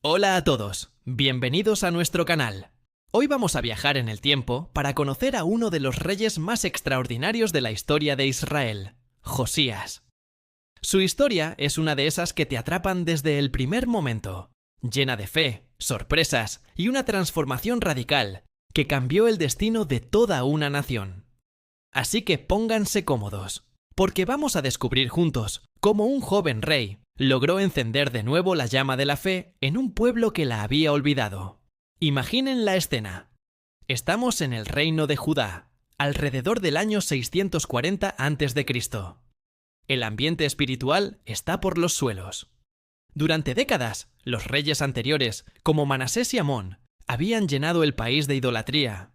Hola a todos, bienvenidos a nuestro canal. Hoy vamos a viajar en el tiempo para conocer a uno de los reyes más extraordinarios de la historia de Israel, Josías. Su historia es una de esas que te atrapan desde el primer momento, llena de fe, sorpresas y una transformación radical que cambió el destino de toda una nación. Así que pónganse cómodos, porque vamos a descubrir juntos cómo un joven rey logró encender de nuevo la llama de la fe en un pueblo que la había olvidado. Imaginen la escena. Estamos en el reino de Judá, alrededor del año 640 a.C. El ambiente espiritual está por los suelos. Durante décadas, los reyes anteriores, como Manasés y Amón, habían llenado el país de idolatría.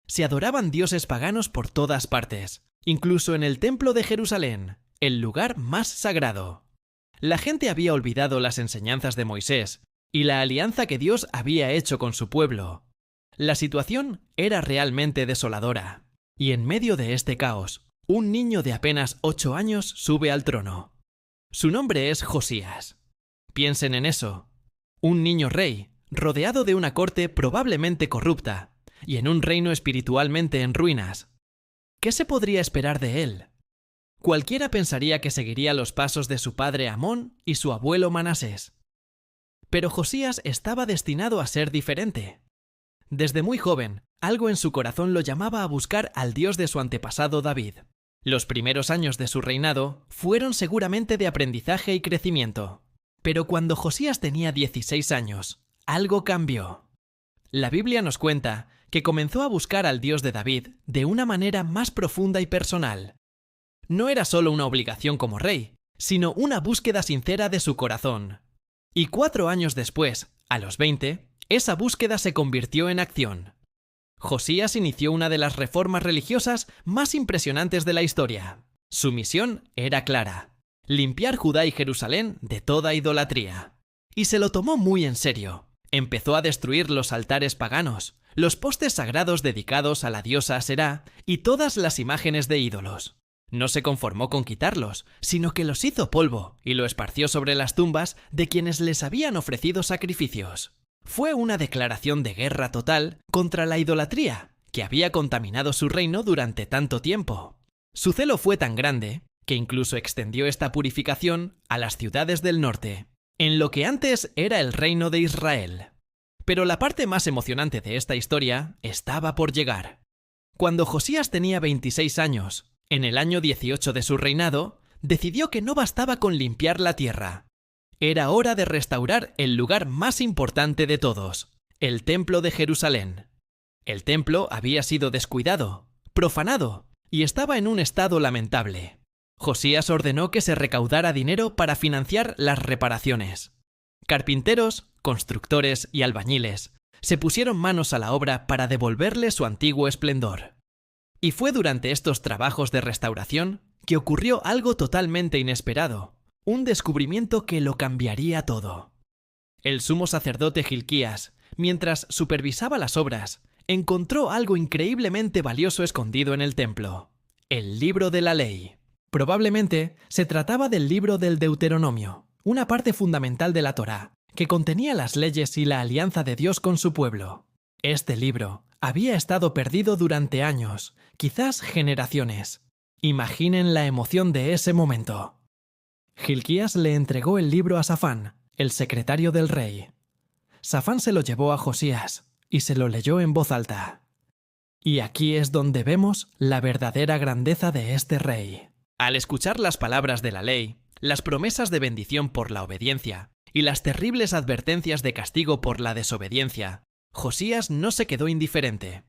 Se adoraban dioses paganos por todas partes, incluso en el templo de Jerusalén, el lugar más sagrado. La gente había olvidado las enseñanzas de Moisés y la alianza que Dios había hecho con su pueblo. La situación era realmente desoladora, y en medio de este caos, un niño de apenas 8 años sube al trono. Su nombre es Josías. Piensen en eso. Un niño rey, rodeado de una corte probablemente corrupta, y en un reino espiritualmente en ruinas. ¿Qué se podría esperar de él? Cualquiera pensaría que seguiría los pasos de su padre Amón y su abuelo Manasés. Pero Josías estaba destinado a ser diferente. Desde muy joven, algo en su corazón lo llamaba a buscar al Dios de su antepasado David. Los primeros años de su reinado fueron seguramente de aprendizaje y crecimiento. Pero cuando Josías tenía 16 años, algo cambió. La Biblia nos cuenta que comenzó a buscar al Dios de David de una manera más profunda y personal. No era solo una obligación como rey, sino una búsqueda sincera de su corazón. Y 4 años después, a los 20, esa búsqueda se convirtió en acción. Josías inició una de las reformas religiosas más impresionantes de la historia. Su misión era clara: limpiar Judá y Jerusalén de toda idolatría. Y se lo tomó muy en serio. Empezó a destruir los altares paganos, los postes sagrados dedicados a la diosa Aserá y todas las imágenes de ídolos. No se conformó con quitarlos, sino que los hizo polvo y lo esparció sobre las tumbas de quienes les habían ofrecido sacrificios. Fue una declaración de guerra total contra la idolatría, que había contaminado su reino durante tanto tiempo. Su celo fue tan grande que incluso extendió esta purificación a las ciudades del norte, en lo que antes era el reino de Israel. Pero la parte más emocionante de esta historia estaba por llegar. Cuando Josías tenía 26 años, en el año 18 de su reinado, decidió que no bastaba con limpiar la tierra. Era hora de restaurar el lugar más importante de todos, el Templo de Jerusalén. El templo había sido descuidado, profanado, y estaba en un estado lamentable. Josías ordenó que se recaudara dinero para financiar las reparaciones. Carpinteros, constructores y albañiles se pusieron manos a la obra para devolverle su antiguo esplendor. Y fue durante estos trabajos de restauración que ocurrió algo totalmente inesperado, un descubrimiento que lo cambiaría todo. El sumo sacerdote Hilquías, mientras supervisaba las obras, encontró algo increíblemente valioso escondido en el templo: el libro de la ley. Probablemente se trataba del libro del Deuteronomio, una parte fundamental de la Torá, que contenía las leyes y la alianza de Dios con su pueblo. Este libro había estado perdido durante años, quizás generaciones. Imaginen la emoción de ese momento. Hilquías le entregó el libro a Safán, el secretario del rey. Safán se lo llevó a Josías y se lo leyó en voz alta. Y aquí es donde vemos la verdadera grandeza de este rey. Al escuchar las palabras de la ley, las promesas de bendición por la obediencia y las terribles advertencias de castigo por la desobediencia, Josías no se quedó indiferente.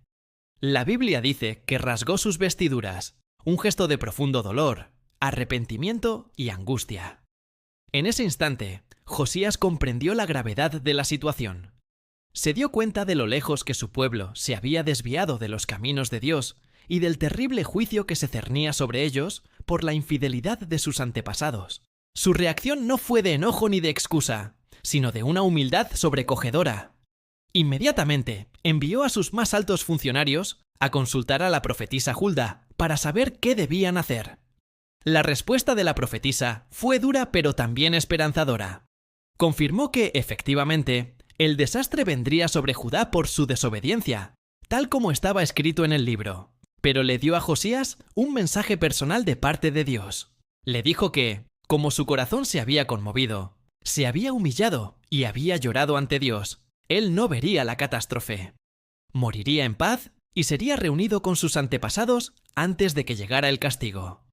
La Biblia dice que rasgó sus vestiduras, un gesto de profundo dolor, arrepentimiento y angustia. En ese instante, Josías comprendió la gravedad de la situación. Se dio cuenta de lo lejos que su pueblo se había desviado de los caminos de Dios y del terrible juicio que se cernía sobre ellos por la infidelidad de sus antepasados. Su reacción no fue de enojo ni de excusa, sino de una humildad sobrecogedora. Inmediatamente envió a sus más altos funcionarios a consultar a la profetisa Hulda para saber qué debían hacer. La respuesta de la profetisa fue dura pero también esperanzadora. Confirmó que, efectivamente, el desastre vendría sobre Judá por su desobediencia, tal como estaba escrito en el libro, pero le dio a Josías un mensaje personal de parte de Dios. Le dijo que, como su corazón se había conmovido, se había humillado y había llorado ante Dios, él no vería la catástrofe. Moriría en paz y sería reunido con sus antepasados antes de que llegara el castigo.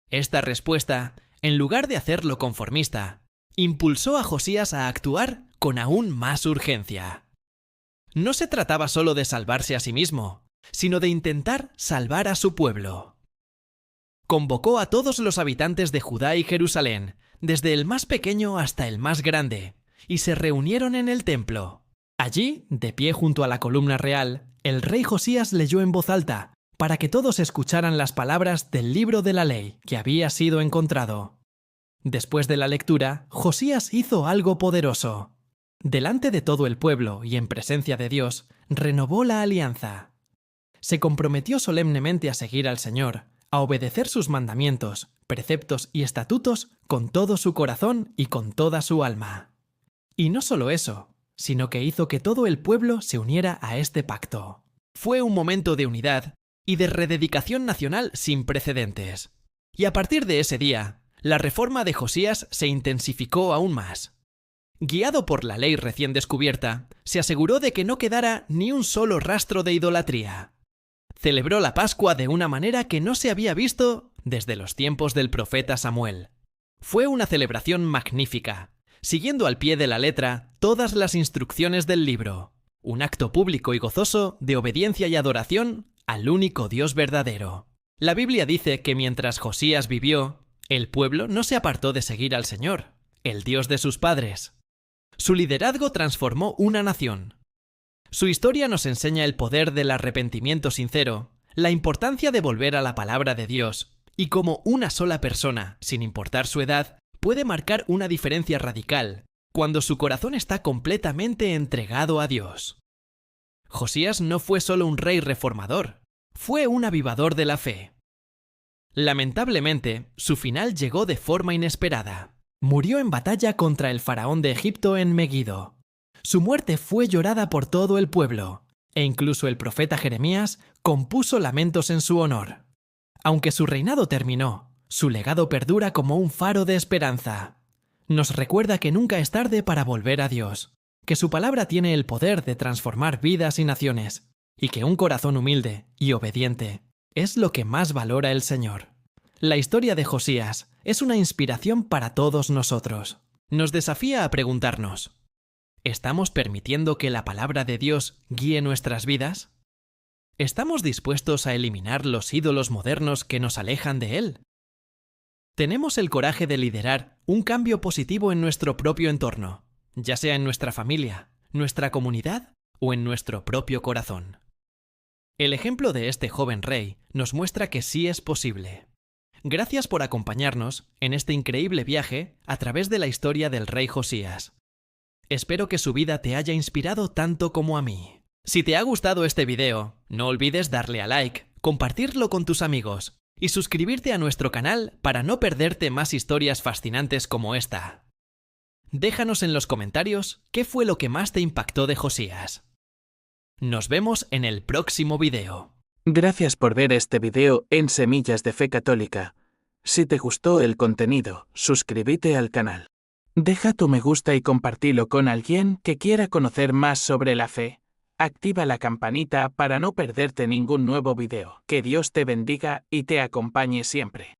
Esta respuesta, en lugar de hacerlo conformista, impulsó a Josías a actuar con aún más urgencia. No se trataba solo de salvarse a sí mismo, sino de intentar salvar a su pueblo. Convocó a todos los habitantes de Judá y Jerusalén, desde el más pequeño hasta el más grande, y se reunieron en el templo. Allí, de pie junto a la columna real, el rey Josías leyó en voz alta, para que todos escucharan las palabras del libro de la ley que había sido encontrado. Después de la lectura, Josías hizo algo poderoso. Delante de todo el pueblo y en presencia de Dios, renovó la alianza. Se comprometió solemnemente a seguir al Señor, a obedecer sus mandamientos, preceptos y estatutos con todo su corazón y con toda su alma. Y no solo eso, sino que hizo que todo el pueblo se uniera a este pacto. Fue un momento de unidad y de rededicación nacional sin precedentes. Y a partir de ese día, la reforma de Josías se intensificó aún más. Guiado por la ley recién descubierta, se aseguró de que no quedara ni un solo rastro de idolatría. Celebró la Pascua de una manera que no se había visto desde los tiempos del profeta Samuel. Fue una celebración magnífica, siguiendo al pie de la letra todas las instrucciones del libro, un acto público y gozoso de obediencia y adoración al único Dios verdadero. La Biblia dice que mientras Josías vivió, el pueblo no se apartó de seguir al Señor, el Dios de sus padres. Su liderazgo transformó una nación. Su historia nos enseña el poder del arrepentimiento sincero, la importancia de volver a la palabra de Dios, y cómo una sola persona, sin importar su edad, puede marcar una diferencia radical cuando su corazón está completamente entregado a Dios. Josías no fue solo un rey reformador, fue un avivador de la fe. Lamentablemente, su final llegó de forma inesperada. Murió en batalla contra el faraón de Egipto en Megido. Su muerte fue llorada por todo el pueblo, e incluso el profeta Jeremías compuso lamentos en su honor. Aunque su reinado terminó, su legado perdura como un faro de esperanza. Nos recuerda que nunca es tarde para volver a Dios, que su palabra tiene el poder de transformar vidas y naciones, y que un corazón humilde y obediente es lo que más valora el Señor. La historia de Josías es una inspiración para todos nosotros. Nos desafía a preguntarnos: ¿estamos permitiendo que la palabra de Dios guíe nuestras vidas? ¿Estamos dispuestos a eliminar los ídolos modernos que nos alejan de Él? ¿Tenemos el coraje de liderar un cambio positivo en nuestro propio entorno, ya sea en nuestra familia, nuestra comunidad o en nuestro propio corazón? El ejemplo de este joven rey nos muestra que sí es posible. Gracias por acompañarnos en este increíble viaje a través de la historia del rey Josías. Espero que su vida te haya inspirado tanto como a mí. Si te ha gustado este video, no olvides darle a like, compartirlo con tus amigos y suscribirte a nuestro canal para no perderte más historias fascinantes como esta. Déjanos en los comentarios qué fue lo que más te impactó de Josías. Nos vemos en el próximo video. Gracias por ver este video en Semillas de Fe Católica. Si te gustó el contenido, suscríbete al canal. Deja tu me gusta y compártelo con alguien que quiera conocer más sobre la fe. Activa la campanita para no perderte ningún nuevo video. Que Dios te bendiga y te acompañe siempre.